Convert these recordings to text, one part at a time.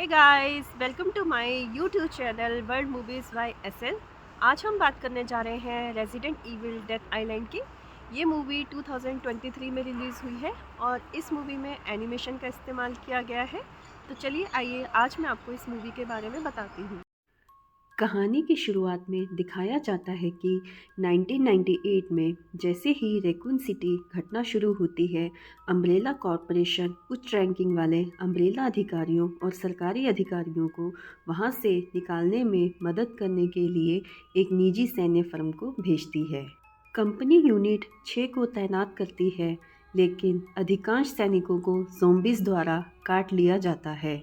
Hey guys, welcome to my YouTube channel world movies by SL. आज हम बात करने जा रहे हैं रेजिडेंट इविल डेथ आइलैंड की। ये मूवी 2023 में रिलीज़ हुई है और इस मूवी में एनिमेशन का इस्तेमाल किया गया है। तो चलिए आइए आज मैं आपको इस मूवी के बारे में बताती हूँ। कहानी की शुरुआत में दिखाया जाता है कि 1998 में जैसे ही रेकून सिटी घटना शुरू होती है, अम्ब्रेला कॉरपोरेशन उच्च रैंकिंग वाले अम्ब्रेला अधिकारियों और सरकारी अधिकारियों को वहां से निकालने में मदद करने के लिए एक निजी सैन्य फर्म को भेजती है। कंपनी यूनिट 6 को तैनात करती है, लेकिन अधिकांश सैनिकों को ज़ॉम्बीज़ द्वारा काट लिया जाता है।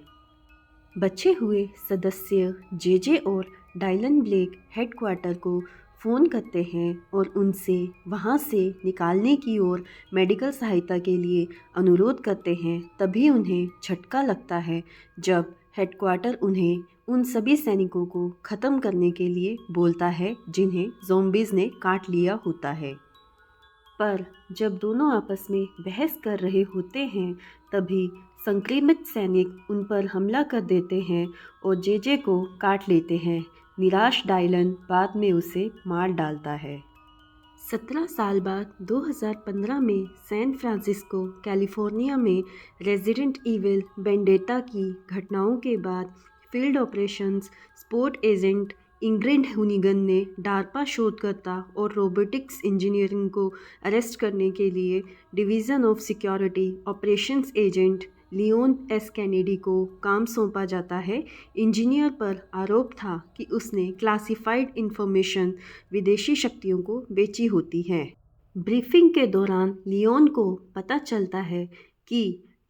बचे हुए सदस्य जेजे और डायलन ब्लेक हेडक्वार्टर को फ़ोन करते हैं और उनसे वहां से निकालने की और मेडिकल सहायता के लिए अनुरोध करते हैं। तभी उन्हें झटका लगता है जब हेडक्वार्टर उन्हें उन सभी सैनिकों को ख़त्म करने के लिए बोलता है जिन्हें ज़ॉम्बीज़ ने काट लिया होता है। पर जब दोनों आपस में बहस कर रहे होते हैं, तभी संक्रमित सैनिक उन पर हमला कर देते हैं और जेजे को काट लेते हैं। निराश डायलन बाद में उसे मार डालता है। 17 साल बाद 2015 में सैन फ्रांसिस्को कैलिफोर्निया में रेजिडेंट इविल वेंडेटा की घटनाओं के बाद field operations sport agent Ingrid हुनिगन ने डार्पा शोधकर्ता और रोबोटिक्स इंजीनियरिंग को अरेस्ट करने के लिए division of security operations agent Leone S Kennedy को काम सौंपा जाता है। इंजीनियर पर आरोप था कि उसने क्लासिफाइड इंफॉर्मेशन विदेशी शक्तियों को बेची होती है। ब्रीफिंग के दौरान लियोन को पता चलता है कि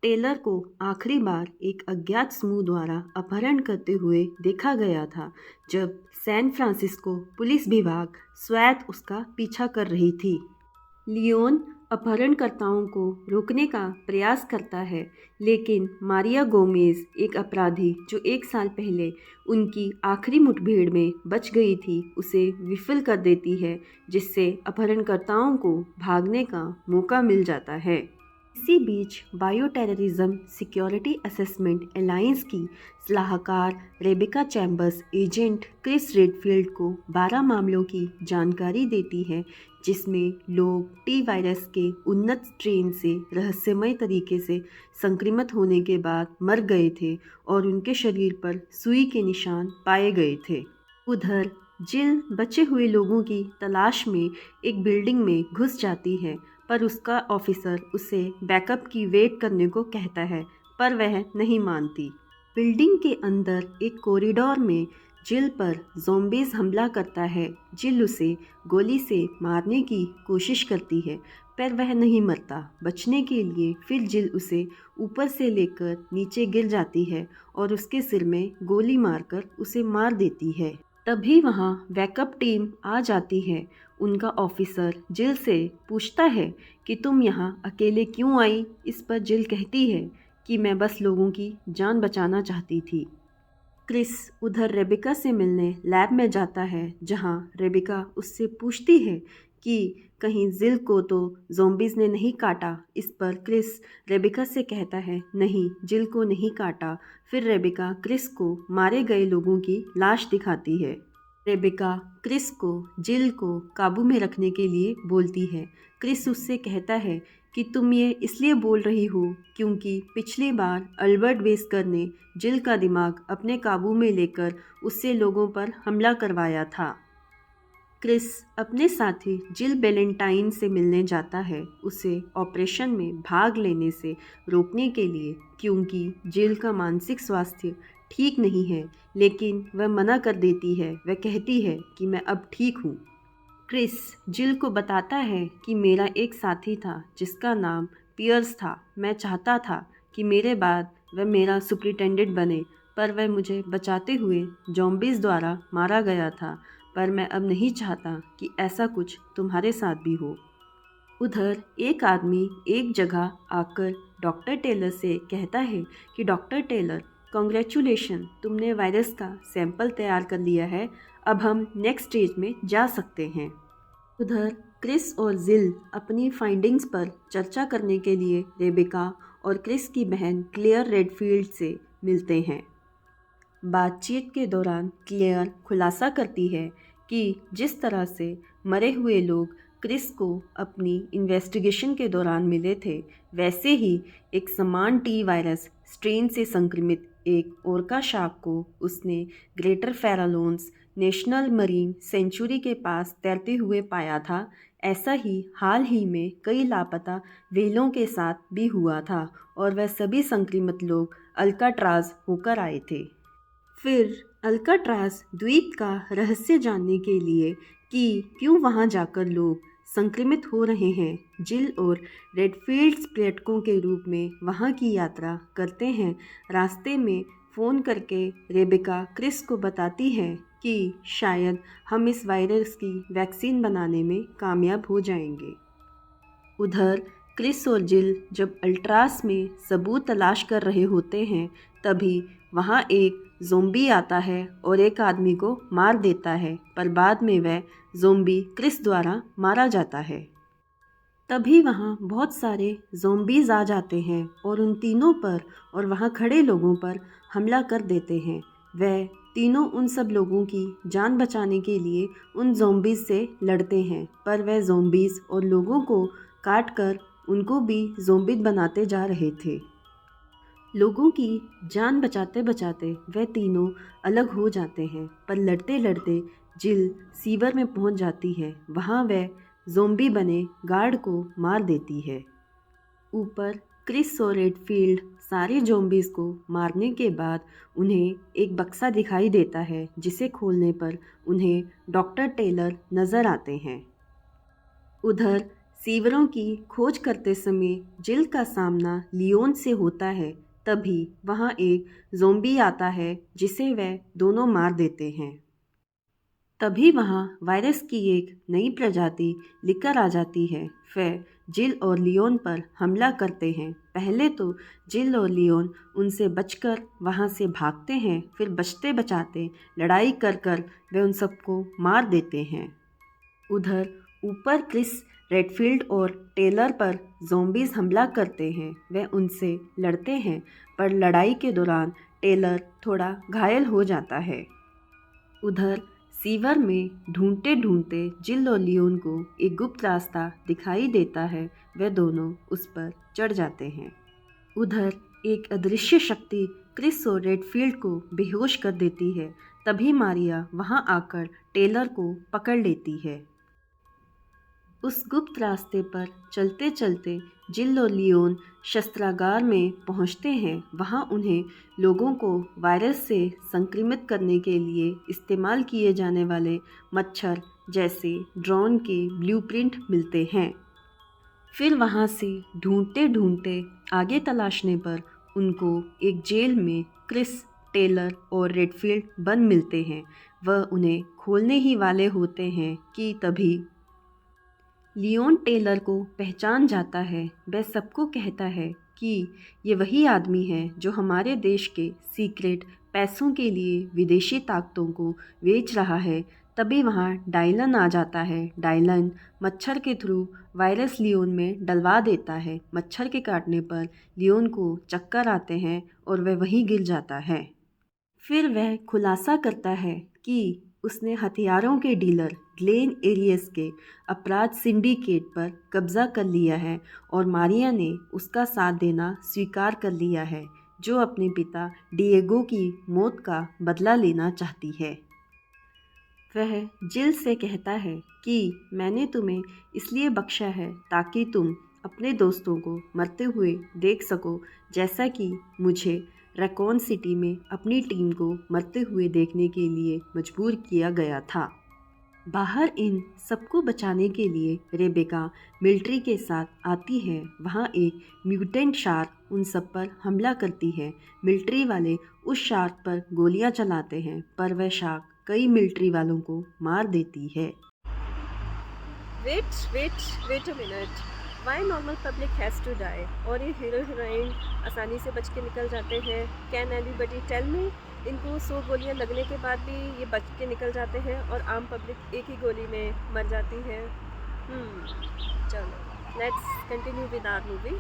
टेलर को आखिरी बार एक अज्ञात समूह द्वारा अपहरण करते हुए देखा गया था, जब सैन फ्रांसिस्को पुलिस विभाग स्वैत उसका पीछा कर रही थी। लियोन अपहरणकर्ताओं को रोकने का प्रयास करता है, लेकिन मारिया गोमेज, एक अपराधी जो 1 साल पहले उनकी आखिरी मुठभेड़ में बच गई थी, उसे विफल कर देती है, जिससे अपहरणकर्ताओं को भागने का मौका मिल जाता है। इसी बीच bio terrorism security assessment alliance की सलाहकार Rebecca Chambers agent Chris Redfield को 12 मामलों की जानकारी देती है, जिसमें लोग टी वायरस के उन्नत स्ट्रेन से रहस्यमय तरीके से संक्रमित होने के बाद मर गए थे और उनके शरीर पर सुई के निशान पाए गए थे। उधर जिल बचे हुए लोगों की तलाश में एक बिल्डिंग में घुस जाती है, पर उसका ऑफिसर उसे बैकअप की वेट करने को कहता है, पर वह नहीं मानती। बिल्डिंग के अंदर एक कॉरिडोर में जिल पर ज़ॉम्बीज़ हमला करता है। जिल उसे गोली से मारने की कोशिश करती है, पर वह नहीं मरता। बचने के लिए फिर जिल उसे ऊपर से लेकर नीचे गिर जाती है और उसके सिर में गोली मारकर उसे मार देती है। तभी वहाँ बैकअप टीम आ जाती है। उनका ऑफिसर जिल से पूछता है कि तुम यहाँ अकेले क्यों आई। इस पर जिल कहती है कि मैं बस लोगों की जान बचाना चाहती थी। क्रिस उधर रेबेका से मिलने लैब में जाता है, जहाँ रेबेका उससे पूछती है कि कहीं जिल को तो ज़ॉम्बीज़ ने नहीं काटा। इस पर क्रिस रेबेका से कहता है, नहीं, जिल को नहीं काटा। फिर रेबेका क्रिस को मारे गए लोगों की लाश दिखाती है। रेबेका क्रिस को जिल को काबू में रखने के लिए बोलती है। क्रिस उससे कहता है कि तुम ये इसलिए बोल रही हो क्योंकि पिछली बार अल्बर्ट वेस्कर ने जिल का दिमाग अपने काबू में लेकर उससे लोगों पर हमला करवाया था। क्रिस अपने साथी जिल बेलेंटाइन से मिलने जाता है, उसे ऑपरेशन में भाग लेने से रोकने के लिए, क्योंकि जिल का मानसिक स्वास्थ्य ठीक नहीं है। लेकिन वह मना कर देती है। वह कहती है कि मैं अब ठीक हूँ। क्रिस जिल को बताता है कि मेरा एक साथी था जिसका नाम पियर्स था। मैं चाहता था कि मेरे बाद वह मेरा सुपरिटेंडेंट बने, पर वह मुझे बचाते हुए ज़ॉम्बीज़ द्वारा मारा गया था। पर मैं अब नहीं चाहता कि ऐसा कुछ तुम्हारे साथ भी हो। उधर एक आदमी एक जगह आकर डॉक्टर टेलर से कहता है कि डॉक्टर टेलर, कॉन्ग्रेचुलेशन, तुमने वायरस का सैंपल तैयार कर लिया है। अब हम नेक्स्ट स्टेज में जा सकते हैं। उधर क्रिस और जिल अपनी फाइंडिंग्स पर चर्चा करने के लिए रेबेका और क्रिस की बहन क्लेयर रेडफील्ड से मिलते हैं। बातचीत के दौरान क्लेयर खुलासा करती है कि जिस तरह से मरे हुए लोग क्रिस को अपनी इन्वेस्टिगेशन के दौरान मिले थे, वैसे ही एक समान टी वायरस स्ट्रेन से संक्रमित एक ओरका शार्क को उसने ग्रेटर फेरालोन्स नेशनल मरीन सेंचुरी के पास तैरते हुए पाया था। ऐसा ही हाल ही में कई लापता व्हेलों के साथ भी हुआ था और वह सभी संक्रमित लोग अल्काट्राज होकर आए थे। फिर अल्काट्राज द्वीप का रहस्य जानने के लिए कि क्यों वहां जाकर लोग संक्रमित हो रहे हैं, जिल और रेडफील्ड्स पर्यटकों के रूप में वहां की यात्रा करते हैं। रास्ते में फ़ोन करके रेबेका क्रिस को बताती है कि शायद हम इस वायरस की वैक्सीन बनाने में कामयाब हो जाएंगे। उधर क्रिस और जिल जब अल्ट्रास में सबूत तलाश कर रहे होते हैं, तभी वहाँ एक ज़ोंबी आता है और एक आदमी को मार देता है, पर बाद में वह ज़ोंबी क्रिस द्वारा मारा जाता है। तभी वहाँ बहुत सारे ज़ोंबीज़ आ जाते हैं और उन तीनों पर और वहाँ खड़े लोगों पर हमला कर देते हैं। वह तीनों उन सब लोगों की जान बचाने के लिए उन ज़ोंबीज़ से लड़ते हैं, पर वह ज़ोंबीज़ और लोगों को काट कर उनको भी ज़ोंबी बनाते जा रहे थे। लोगों की जान बचाते बचाते वह तीनों अलग हो जाते हैं, पर लड़ते लड़ते जिल सीवर में पहुंच जाती है। वहां वह ज़ोंबी बने गार्ड को मार देती है। ऊपर क्रिस और रेडफील्ड सारे ज़ोंबीज़ को मारने के बाद उन्हें एक बक्सा दिखाई देता है, जिसे खोलने पर उन्हें डॉक्टर टेलर नज़र आते हैं। उधर सीवरों की खोज करते समय जिल का सामना लियोन से होता है। तभी वहाँ एक ज़ोंबी आता है जिसे वह दोनों मार देते हैं। तभी वहाँ वायरस की एक नई प्रजाति लेकर आ जाती है। वह जिल और लियोन पर हमला करते हैं। पहले तो जिल और लियोन उनसे बचकर वहाँ से भागते हैं, फिर बचते बचाते लड़ाई कर कर वे उन सबको मार देते हैं। उधर ऊपर क्रिस रेडफील्ड और टेलर पर ज़ोंबीज़ हमला करते हैं। वे उनसे लड़ते हैं, पर लड़ाई के दौरान टेलर थोड़ा घायल हो जाता है। उधर सीवर में ढूंढते ढूंढते जिल और लियोन को एक गुप्त रास्ता दिखाई देता है। वे दोनों उस पर चढ़ जाते हैं। उधर एक अदृश्य शक्ति क्रिस और रेडफील्ड को बेहोश कर देती है। तभी मारिया वहां आकर टेलर को पकड़ लेती है। उस गुप्त रास्ते पर चलते चलते जिल और लियोन शस्त्रागार में पहुंचते हैं। वहां उन्हें लोगों को वायरस से संक्रमित करने के लिए इस्तेमाल किए जाने वाले मच्छर जैसे ड्रोन के ब्लूप्रिंट मिलते हैं। फिर वहां से ढूंढते ढूंढते आगे तलाशने पर उनको एक जेल में क्रिस, टेलर और रेडफील्ड बंद मिलते हैं। वह उन्हें खोलने ही वाले होते हैं कि तभी लियोन टेलर को पहचान जाता है। वह सबको कहता है कि ये वही आदमी है जो हमारे देश के सीक्रेट पैसों के लिए विदेशी ताकतों को बेच रहा है। तभी वहाँ डायलन आ जाता है। डायलन मच्छर के थ्रू वायरस लियोन में डलवा देता है। मच्छर के काटने पर लियोन को चक्कर आते हैं और वह वहीं गिर जाता है। फिर वह खुलासा करता है कि उसने हथियारों के डीलर ग्लेन एरियस के अपराध सिंडिकेट पर कब्जा कर लिया है और मारिया ने उसका साथ देना स्वीकार कर लिया है, जो अपने पिता डिएगो की मौत का बदला लेना चाहती है। वह जिल से कहता है कि मैंने तुम्हें इसलिए बख्शा है ताकि तुम अपने दोस्तों को मरते हुए देख सको, जैसा कि मुझे रैकॉन सिटी में अपनी टीम को मरते हुए देखने के लिए मजबूर किया गया था। बाहर इन सबको बचाने के लिए रेबेका मिलिट्री के साथ आती है। वहाँ एक म्यूटेंट शार्क उन सब पर हमला करती है। मिलिट्री वाले उस शार्क पर गोलियां चलाते हैं, पर वह शार्क कई मिलिट्री वालों को मार देती है। Wait a minute, why normal public has to die और ये हीरो हीरोइन आसानी से बच के निकल जाते हैं? Can anybody tell me? इनको 100 गोलियां लगने के बाद भी ये बच के निकल जाते हैं और आम पब्लिक एक ही गोली में मर जाती है। चलो let's continue with our movie.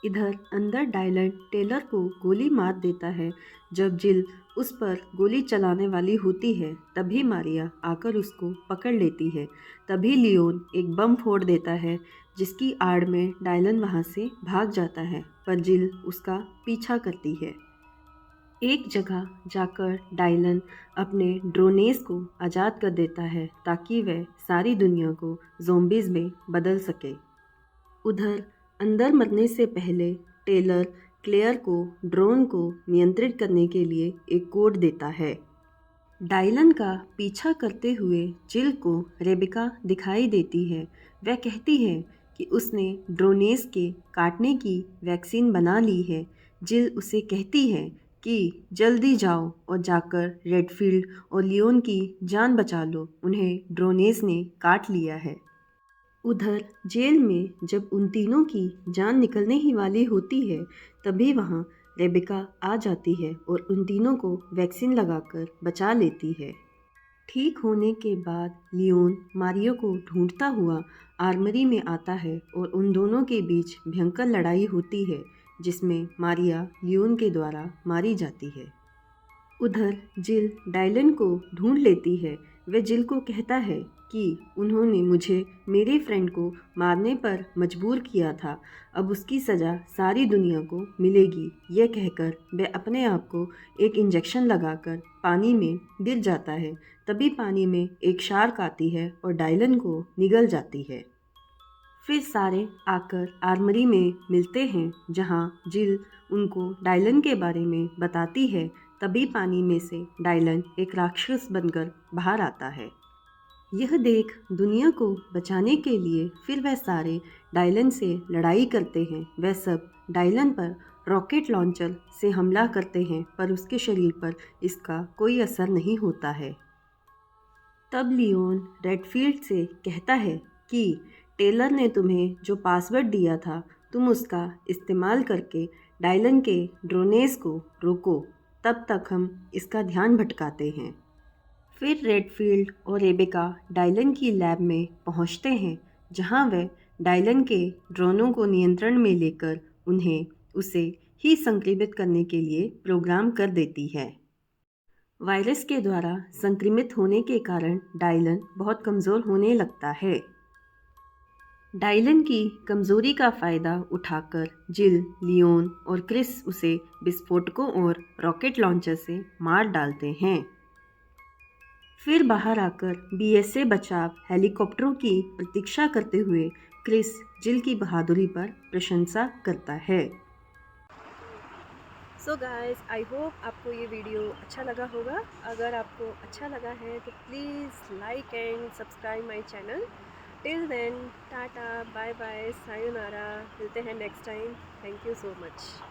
इधर अंदर डायलन टेलर को गोली मार देता है। जब जिल उस पर गोली चलाने वाली होती है, तभी मारिया आकर उसको पकड़ लेती है। तभी लियोन एक बम फोड़ देता है, जिसकी आड़ में डायलन वहाँ से भाग जाता है, पर जिल उसका पीछा करती है। एक जगह जाकर डायलन अपने ड्रोनेस को आज़ाद कर देता है ताकि वह सारी दुनिया को ज़ॉम्बीज़ में बदल सके। उधर अंदर मरने से पहले टेलर क्लेयर को ड्रोन को नियंत्रित करने के लिए एक कोड देता है। डायलन का पीछा करते हुए जिल को रेबिका दिखाई देती है। वह कहती है कि उसने ड्रोनेस के काटने की वैक्सीन बना ली है। जिल उसे कहती है कि जल्दी जाओ और जाकर रेडफील्ड और लियोन की जान बचा लो, उन्हें ड्रोनेस ने काट लिया है। उधर जेल में जब उन तीनों की जान निकलने ही वाली होती है, तभी वहाँ रेबिका आ जाती है और उन तीनों को वैक्सीन लगाकर बचा लेती है। ठीक होने के बाद लियोन मारियो को ढूंढता हुआ आर्मरी में आता है और उन दोनों के बीच भयंकर लड़ाई होती है, जिसमें मारिया लियोन के द्वारा मारी जाती है। उधर जिल डायलन को ढूंढ लेती है। वह जिल को कहता है कि उन्होंने मुझे मेरे फ्रेंड को मारने पर मजबूर किया था, अब उसकी सज़ा सारी दुनिया को मिलेगी। यह कहकर वह अपने आप को एक इंजेक्शन लगाकर पानी में गिर जाता है। तभी पानी में एक शार्क आती है और डायलन को निगल जाती है। फिर सारे आकर आर्मरी में मिलते हैं, जहां जिल उनको डायलन के बारे में बताती है। तभी पानी में से डायलन एक राक्षस बनकर बाहर आता है। यह देख दुनिया को बचाने के लिए फिर वह सारे डायलन से लड़ाई करते हैं। वह सब डायलन पर रॉकेट लॉन्चर से हमला करते हैं, पर उसके शरीर पर इसका कोई असर नहीं होता है। तब लियोन रेडफील्ड से कहता है कि टेलर ने तुम्हें जो पासवर्ड दिया था, तुम उसका इस्तेमाल करके डायलन के ड्रोनेस को रोको, तब तक हम इसका ध्यान भटकाते हैं। फिर रेडफील्ड और रेबेका डायलन की लैब में पहुंचते हैं, जहां वह डायलन के ड्रोनों को नियंत्रण में लेकर उन्हें उसे ही संक्रमित करने के लिए प्रोग्राम कर देती है। वायरस के द्वारा संक्रमित होने के कारण डायलन बहुत कमज़ोर होने लगता है। डायलन की कमज़ोरी का फ़ायदा उठाकर जिल, लियोन और क्रिस उसे विस्फोटकों और रॉकेट लॉन्चर से मार डालते हैं। फिर बाहर आकर बीएसए बचाव हेलीकॉप्टरों की प्रतीक्षा करते हुए क्रिस जिल की बहादुरी पर प्रशंसा करता है। सो गाइस, आई होप आपको ये वीडियो अच्छा लगा होगा। अगर आपको अच्छा लगा है तो please like and subscribe my channel. Till then, tata, bye bye, sayonara. मिलते हैं next time. Thank you so much.